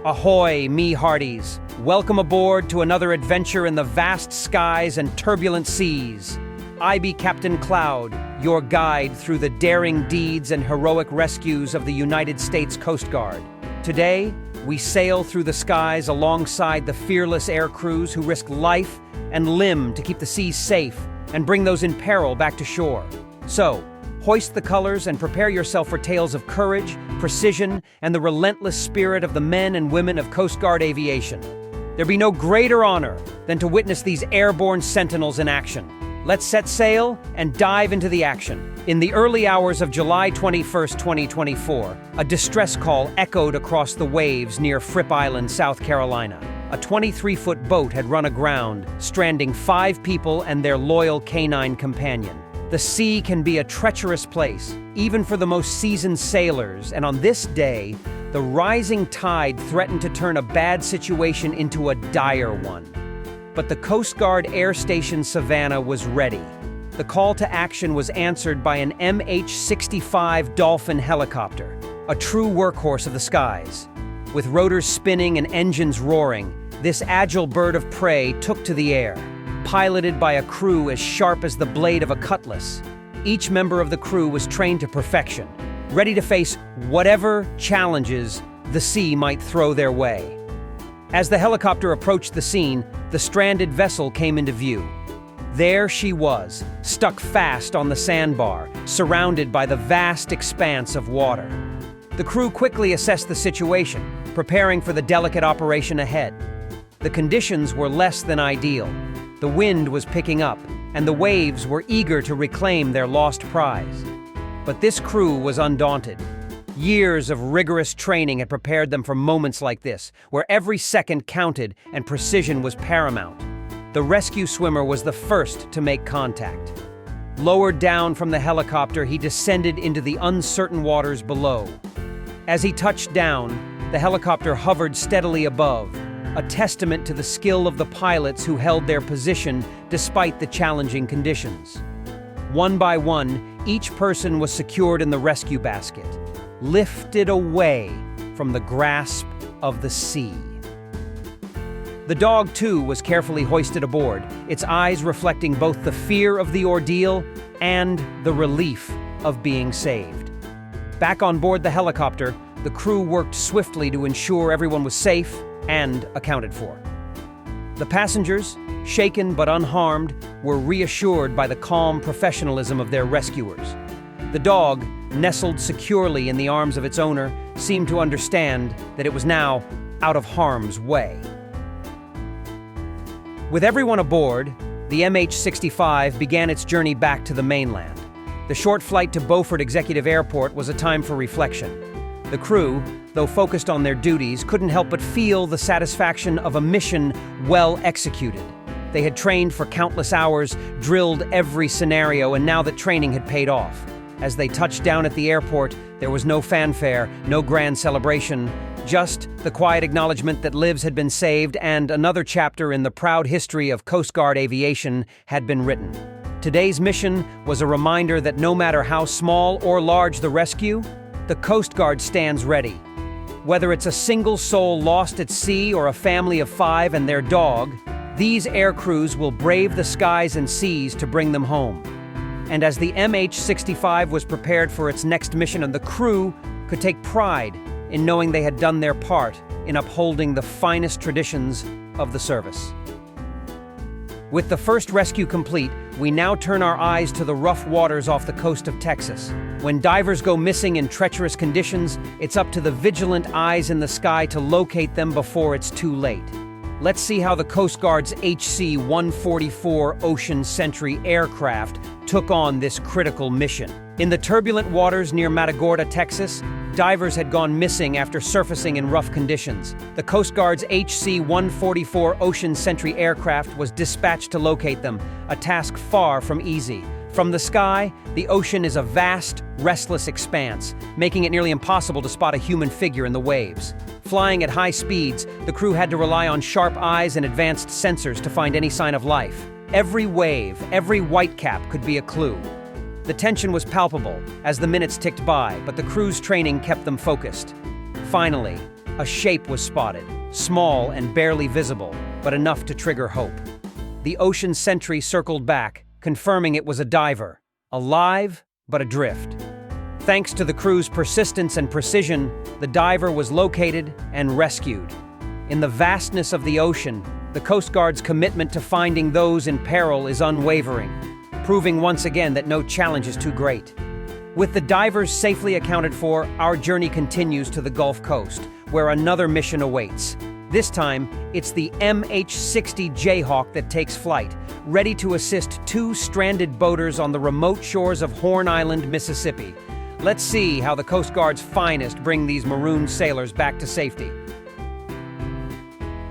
Ahoy, me hearties! Welcome aboard to another adventure in the vast skies and turbulent seas. I be Captain Cloud, your guide through the daring deeds and heroic rescues of the United States Coast Guard. Today, we sail through the skies alongside the fearless aircrews who risk life and limb to keep the seas safe and bring those in peril back to shore. So, hoist the colors and prepare yourself for tales of courage, precision, and the relentless spirit of the men and women of Coast Guard aviation. There be no greater honor than to witness these airborne sentinels in action. Let's set sail and dive into the action. In the early hours of July 21st, 2024, a distress call echoed across the waves near Fripp Island, South Carolina. A 23-foot boat had run aground, stranding 5 people and their loyal canine companion. The sea can be a treacherous place, even for the most seasoned sailors, and on this day, the rising tide threatened to turn a bad situation into a dire one. But the Coast Guard Air Station Savannah was ready. The call to action was answered by an MH-65 Dolphin helicopter, a true workhorse of the skies. With rotors spinning and engines roaring, this agile bird of prey took to the air, piloted by a crew as sharp as the blade of a cutlass. Each member of the crew was trained to perfection, ready to face whatever challenges the sea might throw their way. As the helicopter approached the scene, the stranded vessel came into view. There she was, stuck fast on the sandbar, surrounded by the vast expanse of water. The crew quickly assessed the situation, preparing for the delicate operation ahead. The conditions were less than ideal. The wind was picking up, and the waves were eager to reclaim their lost prize. But this crew was undaunted. Years of rigorous training had prepared them for moments like this, where every second counted and precision was paramount. The rescue swimmer was the first to make contact. Lowered down from the helicopter, he descended into the uncertain waters below. As he touched down, the helicopter hovered steadily above, a testament to the skill of the pilots who held their position despite the challenging conditions. One by one, each person was secured in the rescue basket, lifted away from the grasp of the sea. The dog, too, was carefully hoisted aboard, its eyes reflecting both the fear of the ordeal and the relief of being saved. Back on board the helicopter, the crew worked swiftly to ensure everyone was safe and accounted for. The passengers, shaken but unharmed, were reassured by the calm professionalism of their rescuers. The dog, nestled securely in the arms of its owner, seemed to understand that it was now out of harm's way. With everyone aboard, the MH-65 began its journey back to the mainland. The short flight to Beaufort Executive Airport was a time for reflection. The crew, though focused on their duties, couldn't help but feel the satisfaction of a mission well executed. They had trained for countless hours, drilled every scenario, and now that training had paid off. As they touched down at the airport, there was no fanfare, no grand celebration, just the quiet acknowledgement that lives had been saved and another chapter in the proud history of Coast Guard aviation had been written. Today's mission was a reminder that no matter how small or large the rescue, the Coast Guard stands ready. Whether it's a single soul lost at sea or a family of 5 and their dog, these aircrews will brave the skies and seas to bring them home. And as the MH-65 was prepared for its next mission, and the crew could take pride in knowing they had done their part in upholding the finest traditions of the service. With the first rescue complete, we now turn our eyes to the rough waters off the coast of Texas. When divers go missing in treacherous conditions, it's up to the vigilant eyes in the sky to locate them before it's too late. Let's see how the Coast Guard's HC-144 Ocean Sentry aircraft took on this critical mission. In the turbulent waters near Matagorda, Texas, divers had gone missing after surfacing in rough conditions. The Coast Guard's HC-144 Ocean Sentry aircraft was dispatched to locate them, a task far from easy. From the sky, the ocean is a vast, restless expanse, making it nearly impossible to spot a human figure in the waves. Flying at high speeds, the crew had to rely on sharp eyes and advanced sensors to find any sign of life. Every wave, every whitecap could be a clue. The tension was palpable as the minutes ticked by, but the crew's training kept them focused. Finally, A shape was spotted, small and barely visible, but enough to trigger hope. The Ocean Sentry circled back, confirming it was a diver, alive but adrift. Thanks to the crew's persistence and precision, the diver was located and rescued. In the vastness of the ocean, the Coast Guard's commitment to finding those in peril is unwavering, proving once again that no challenge is too great. With the divers safely accounted for, our journey continues to the Gulf Coast, where another mission awaits. This time, it's the MH-60 Jayhawk that takes flight, ready to assist two stranded boaters on the remote shores of Horn Island, Mississippi. Let's see how the Coast Guard's finest bring these marooned sailors back to safety.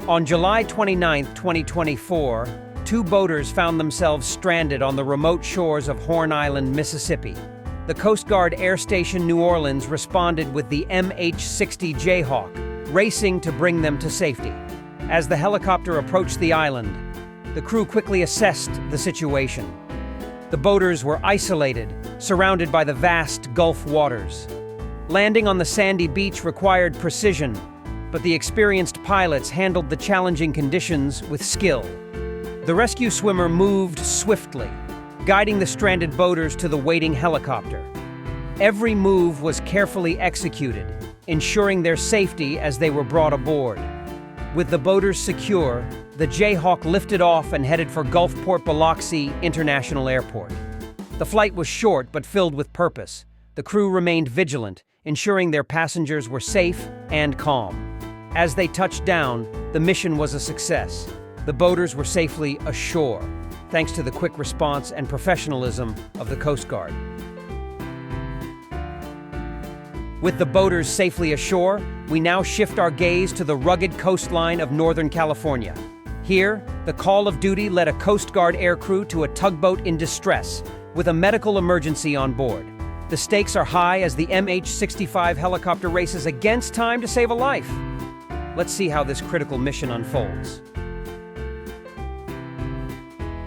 On July 29, 2024, two boaters found themselves stranded on the remote shores of Horn Island, Mississippi. The Coast Guard Air Station New Orleans responded with the MH-60 Jayhawk, racing to bring them to safety. As the helicopter approached the island, the crew quickly assessed the situation. The boaters were isolated, surrounded by the vast Gulf waters. Landing on the sandy beach required precision, but the experienced pilots handled the challenging conditions with skill. The rescue swimmer moved swiftly, guiding the stranded boaters to the waiting helicopter. Every move was carefully executed, ensuring their safety as they were brought aboard. With the boaters secure, the Jayhawk lifted off and headed for Gulfport Biloxi International Airport. The flight was short but filled with purpose. The crew remained vigilant, ensuring their passengers were safe and calm. As they touched down, the mission was a success. The boaters were safely ashore, thanks to the quick response and professionalism of the Coast Guard. With the boaters safely ashore, we now shift our gaze to the rugged coastline of Northern California. Here, the call of duty led a Coast Guard aircrew to a tugboat in distress, with a medical emergency on board. The stakes are high as the MH-65 helicopter races against time to save a life. Let's see how this critical mission unfolds.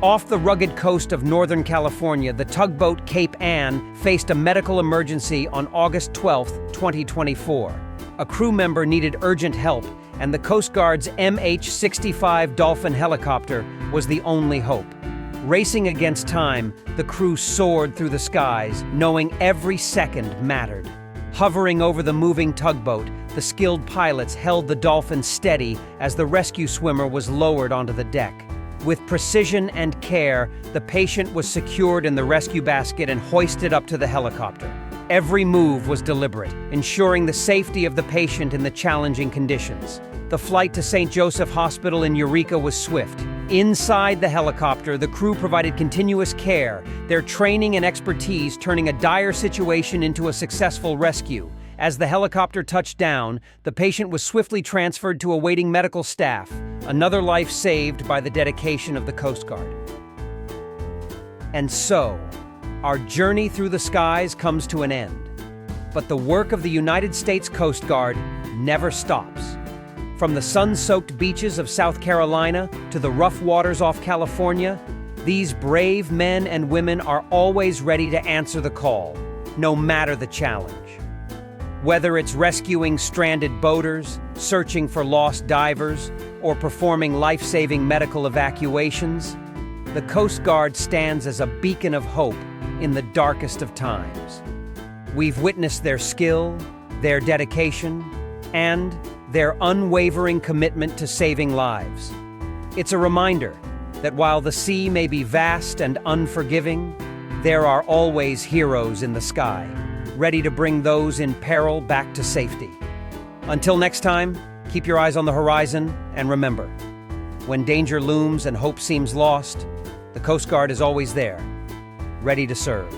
Off the rugged coast of Northern California, the tugboat Cape Ann faced a medical emergency on August 12, 2024. A crew member needed urgent help, and the Coast Guard's MH-65 Dolphin helicopter was the only hope. Racing against time, the crew soared through the skies, knowing every second mattered. Hovering over the moving tugboat, the skilled pilots held the Dolphin steady as the rescue swimmer was lowered onto the deck. With precision and care, the patient was secured in the rescue basket and hoisted up to the helicopter. Every move was deliberate, ensuring the safety of the patient in the challenging conditions. The flight to St. Joseph Hospital in Eureka was swift. Inside the helicopter, the crew provided continuous care, their training and expertise turning a dire situation into a successful rescue. As the helicopter touched down, the patient was swiftly transferred to awaiting medical staff, another life saved by the dedication of the Coast Guard. And so, our journey through the skies comes to an end. But the work of the United States Coast Guard never stops. From the sun-soaked beaches of South Carolina to the rough waters off California, these brave men and women are always ready to answer the call, no matter the challenge. Whether it's rescuing stranded boaters, searching for lost divers, or performing life-saving medical evacuations, the Coast Guard stands as a beacon of hope in the darkest of times. We've witnessed their skill, their dedication, and their unwavering commitment to saving lives. It's a reminder that while the sea may be vast and unforgiving, there are always heroes in the sky, ready to bring those in peril back to safety. Until next time, keep your eyes on the horizon, and remember, when danger looms and hope seems lost, the Coast Guard is always there, ready to serve.